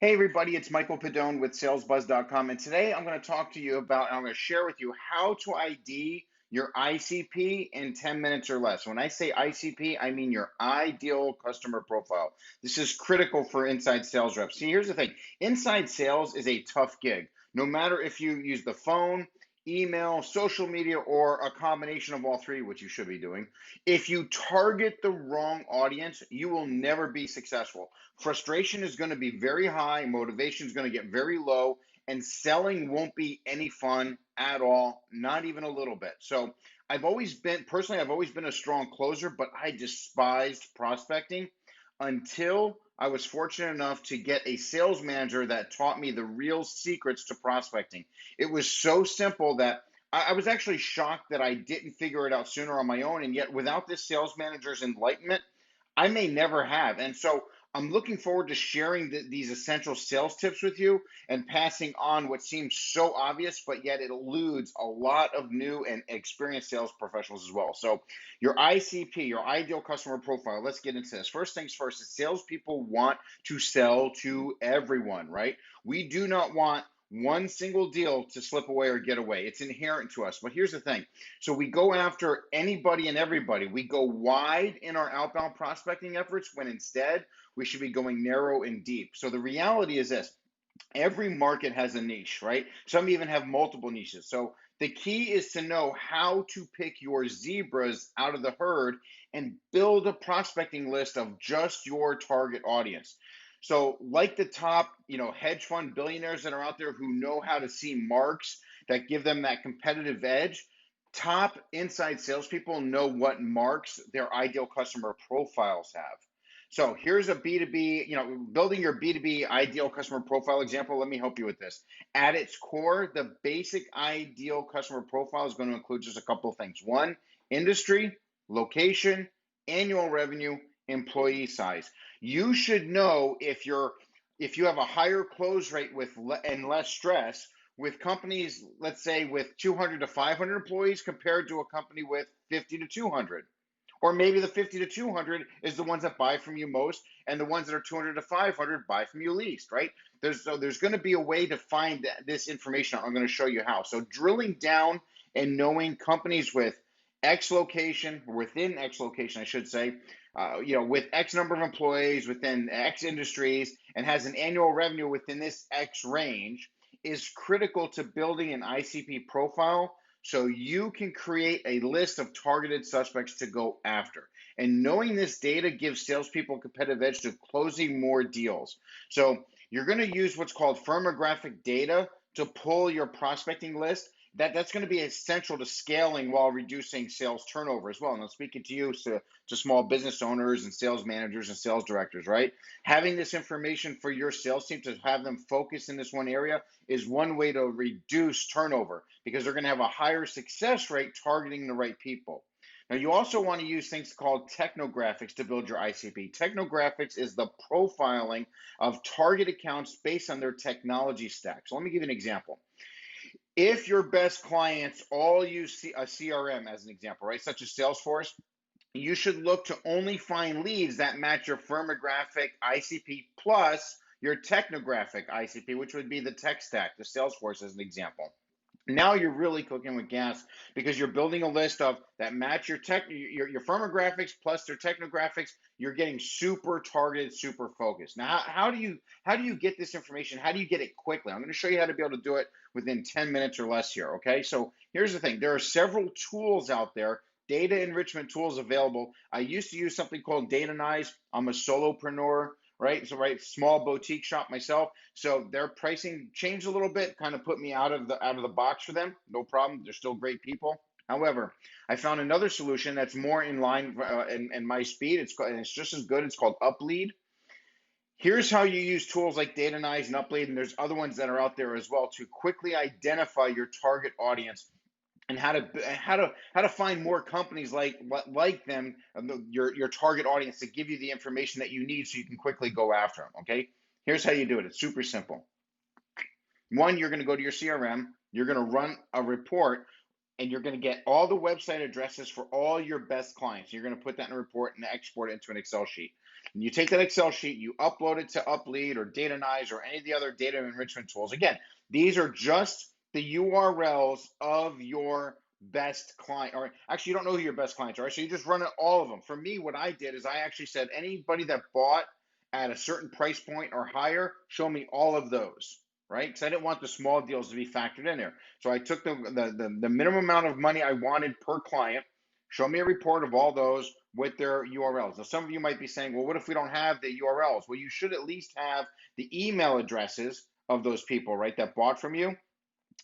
Hey everybody, it's Michael Pedone with SalesBuzz.com, and today I'm going to talk to you about, I'm going to share with you how to ID your ICP in 10 minutes or less. When I say ICP, I mean your ideal customer profile. This is critical for inside sales reps. See, here's the thing. Inside sales is a tough gig. No matter if you use the phone, email, social media, or a combination of all three, which you should be doing. If you target the wrong audience, you will never be successful. Frustration is going to be very high, motivation is going to get very low, and selling won't be any fun at all, not even a little bit. So, I've always been a strong closer, but I despised prospecting until I was fortunate enough to get a sales manager that taught me the real secrets to prospecting. It was so simple that I was actually shocked that I didn't figure it out sooner on my own. And yet, without this sales manager's enlightenment, I may never have. And so I'm looking forward to sharing these essential sales tips with you and passing on what seems so obvious, but yet it eludes a lot of new and experienced sales professionals as well. So, your ICP, your ideal customer profile, let's get into this. First things first, is salespeople want to sell to everyone, right? We do not want one single deal to slip away or get away. It's inherent to us. But here's the thing. So we go after anybody and everybody. We go wide in our outbound prospecting efforts when instead we should be going narrow and deep. So the reality is this. Every market has a niche, right? Some even have multiple niches. So the key is to know how to pick your zebras out of the herd and build a prospecting list of just your target audience. So, like the top, hedge fund billionaires that are out there who know how to see marks that give them that competitive edge, top inside salespeople know what marks their ideal customer profiles have. So here's a B2B, building your B2B ideal customer profile example. Let me help you with this. At its core, the basic ideal customer profile is going to include just a couple of things. One, industry, location, annual revenue, employee size. You should know if you have a higher close rate and less stress with companies, let's say with 200 to 500 employees compared to a company with 50 to 200. Or maybe the 50 to 200 is the ones that buy from you most, and the ones that are 200 to 500 buy from you least, right? There's going to be a way to find this information. I'm going to show you how. So drilling down and knowing companies with X location, within X location, I should say, with X number of employees within X industries and has an annual revenue within this X range is critical to building an ICP profile so you can create a list of targeted suspects to go after. And knowing this data gives salespeople a competitive edge to closing more deals. So you're going to use what's called firmographic data to pull your prospecting list. That's going to be essential to scaling while reducing sales turnover as well. And I'm speaking to you, to small business owners and sales managers and sales directors, right? Having this information for your sales team to have them focus in this one area is one way to reduce turnover because they're going to have a higher success rate targeting the right people. Now, you also want to use things called Techno Graphics to build your ICP. Techno Graphics is the profiling of target accounts based on their technology stack. So let me give you an example. If your best clients all use a CRM as an example, right, such as Salesforce, you should look to only find leads that match your firmographic ICP plus your technographic ICP, which would be the tech stack, the Salesforce as an example. Now you're really cooking with gas because you're building a list of that match your firmographics plus their technographics. You're getting super targeted, super focused. Now, how do you get this information? How do you get it quickly? I'm going to show you how to be able to do it within 10 minutes or less here. Okay, so here's the thing: there are several tools out there, data enrichment tools available. I used to use something called Datanyze. I'm a solopreneur, right? So, right, small boutique shop myself. So their pricing changed a little bit, kind of put me out of the box for them. No problem. They're still great people. However, I found another solution that's more in line in my speed. It's just as good. It's called Uplead. Here's how you use tools like Datanyze and Uplead, and there's other ones that are out there as well to quickly identify your target audience and how to find more companies like them, your target audience, to give you the information that you need so you can quickly go after them. Okay, here's how you do it. It's super simple. One, you're going to go to your CRM. You're going to run a report and you're going to get all the website addresses for all your best clients. You're going to put that in a report and export it into an Excel sheet. And you take that Excel sheet, you upload it to Uplead or Datanyze or any of the other data enrichment tools. Again, these are just the URLs of your best client, or actually, you don't know who your best clients are, so you just run it, all of them. For me, what I did is I actually said anybody that bought at a certain price point or higher, show me all of those, right? Because I didn't want the small deals to be factored in there. So I took the minimum amount of money I wanted per client, show me a report of all those with their URLs. Now, some of you might be saying, well, what if we don't have the URLs? Well, you should at least have the email addresses of those people, right, that bought from you.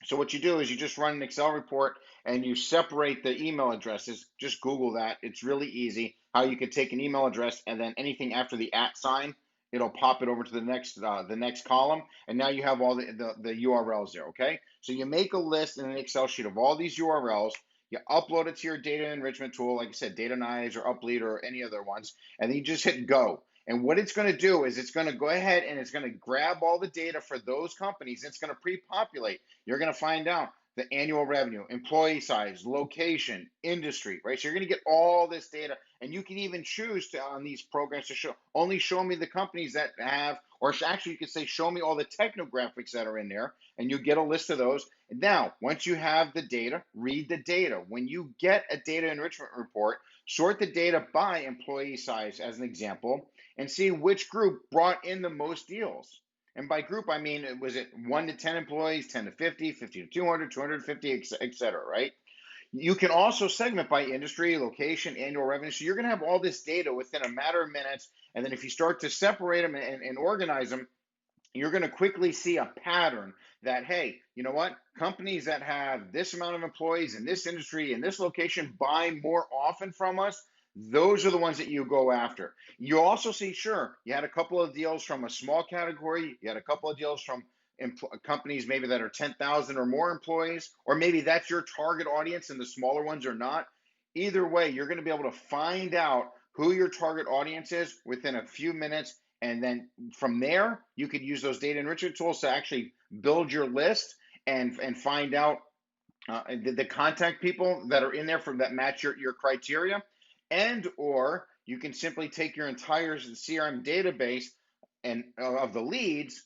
So what you do is you just run an Excel report and you separate the email addresses. Just Google that. It's really easy how you could take an email address and then anything after the @ sign, it'll pop it over to the next column, and now you have all the URLs there, okay? So you make a list in an Excel sheet of all these URLs, you upload it to your data enrichment tool, like I said, Datanyze or Uplead or any other ones, and then you just hit go. And what it's going to do is it's going to go ahead and it's going to grab all the data for those companies. It's going to pre-populate. You're going to find out the annual revenue, employee size, location, industry, right? So you're going to get all this data, and you can even choose to, on these programs, to only show me the companies that have, or actually you could say show me all the techno graphics that are in there, and you get a list of those. And now, once you have the data, read the data. When you get a data enrichment report, sort the data by employee size as an example, and see which group brought in the most deals. And by group, I mean, was it 1 to 10 employees, 10 to 50, 50 to 200, 250, et cetera, right? You can also segment by industry, location, annual revenue. So you're going to have all this data within a matter of minutes. And then if you start to separate them and organize them, you're going to quickly see a pattern that, hey, you know what? Companies that have this amount of employees in this industry, in this location, buy more often from us. Those are the ones that you go after. You also see, sure, you had a couple of deals from a small category. You had a couple of deals from companies maybe that are 10,000 or more employees, or maybe that's your target audience and the smaller ones are not. Either way, you're going to be able to find out who your target audience is within a few minutes. And then from there, you could use those data enrichment tools to actually build your list and find out the contact people that are in there that match your criteria. And or you can simply take your entire CRM database and of the leads,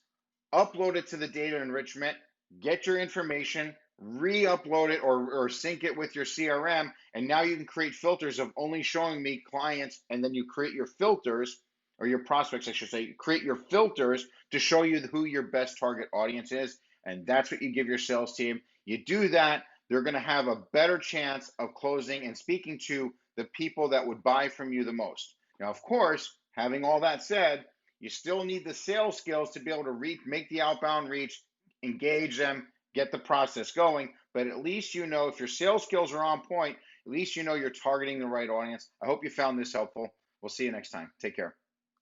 upload it to the data enrichment, get your information, re-upload it or sync it with your CRM, and now you can create filters of only showing me clients, and then you create your filters, or your prospects, I should say, create your filters to show you who your best target audience is, and that's what you give your sales team. You do that, they're going to have a better chance of closing and speaking to the people that would buy from you the most. Now, of course, having all that said, you still need the sales skills to be able to reach, make the outbound reach, engage them, get the process going. But at least you know if your sales skills are on point, at least you know you're targeting the right audience. I hope you found this helpful. We'll see you next time. Take care.